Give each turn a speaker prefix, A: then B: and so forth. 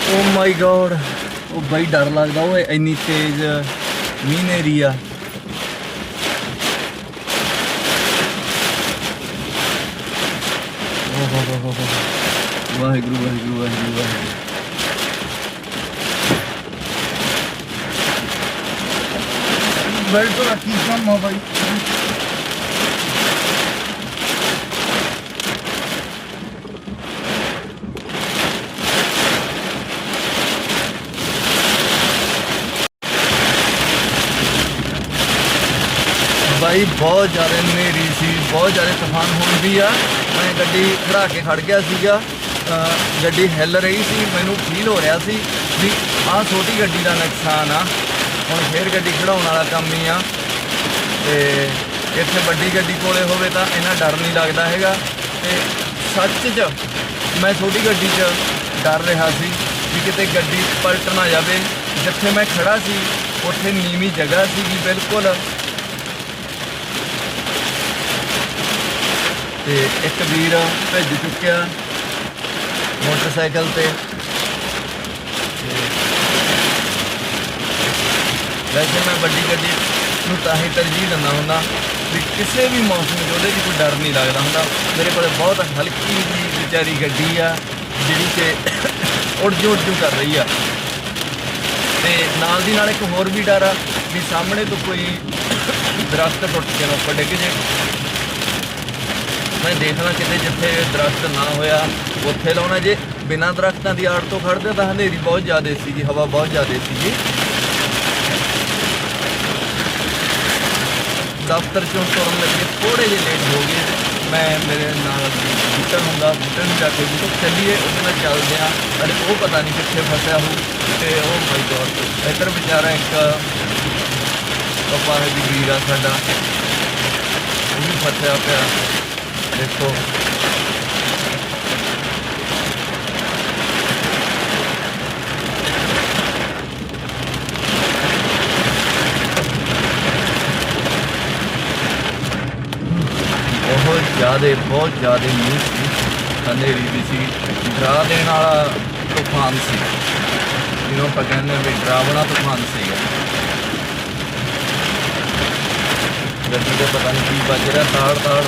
A: ओ माई God, ਉਹ ਬਈ ਡਰ ਲੱਗਦਾ ਓਏ, ਇੰਨੀ ਤੇਜ਼ ਮੀਂਹ ਨੇਰੀ ਆ। ਵਾਹਿਗੁਰੂ ਵਾਹਿਗੁਰੂ ਵਾਹਿਗੁਰੂ ਵਾਹਿਗੁਰੂ। ਬੈਲਟ ਰੱਖੀ ਕੰਮ ਆ ਬਾਈ। भाई बहुत ज़्यादा हनेरी सी, बहुत ज़्यादा तूफान होने भी आ। मैं गड्डी खड़ा के खड़ गया सीगा, गड्डी हिल रही सी, मैनू फील हो रहा सी भी आह छोटी गड्डी का नुकसान आ, हुण फिर गड्डी खड़ाउण वाला काम ही आ। ते इत्थे वड्डी गड्डी कोले होवे तां इन्ना डर नहीं लगदा हैगा। ते सच च मैं छोटी गड्डी च डर रहा सी भी किते गड्डी पलट ना जावे। जिथे मैं खड़ा सी उत्थे नीवीं जगह सीगी बिल्कुल, ਤੇ ਇੱਕ ਵੀਰ ਭੱਜ ਚੁੱਕਿਆ ਮੋਟਰਸਾਈਕਲ ਤੇ। ਵੈਸੇ ਮੈਂ ਵੱਡੀ ਗੱਡੀ ਨੂੰ ਤਾਂ ਹੀ ਤਰਜੀਹ ਦਿੰਦਾ ਹੁੰਦਾ ਵੀ ਕਿਸੇ ਵੀ ਮੌਸਮ 'ਚ ਉਹਦੇ 'ਚ ਕੋਈ ਡਰ ਨਹੀਂ ਲੱਗਦਾ ਹੁੰਦਾ। ਮੇਰੇ ਕੋਲ ਬਹੁਤ ਹਲਕੀ ਜਿਹੀ ਵਿਚਾਰੀ ਗੱਡੀ ਆ ਜਿਹੜੀ ਕਿ ਉੜ ਜੂ ਕਰ ਰਹੀ ਆ। ਤੇ ਨਾਲ ਦੀ ਨਾਲ ਇੱਕ ਹੋਰ ਵੀ ਡਰ ਆ ਵੀ ਸਾਹਮਣੇ ਤੋਂ ਕੋਈ ਦਰਖਤ ਟੁੱਟ ਕੇ ਨਾ ਉੱਪਰ ਡਿੱਗ ਜੇ। मैं देखना कितने जिथे दरख्त ना होया उत्थे लाउणा। जे बिना दरख्तों की आड़ तो खड़ते तो हनेरी बहुत ज़्यादा सी, हवा बहुत ज़्यादा सी। दफ्तर चों तुरन लगे थोड़े जे लेट हो गए। मैं मेरे नाल बूटा होंदा, बूटे में जाके बूटे चलीए उसके नाल चलते हैं। अरे वो पता नहीं कितने फसया हो। तो ओ माई गॉड, इधर बेचारा एक पप्पा है भी वीर आ साडा, वो भी फसया पिया। देखो बहुत ज़्यादा मींह सी, हनेरी भी सी, डरा देने वाला तूफान सी, जिन्होंने आप कहने भी डरावना तूफान सी। गड्डी का पता नहीं की बज रहा ताड़ ताड़।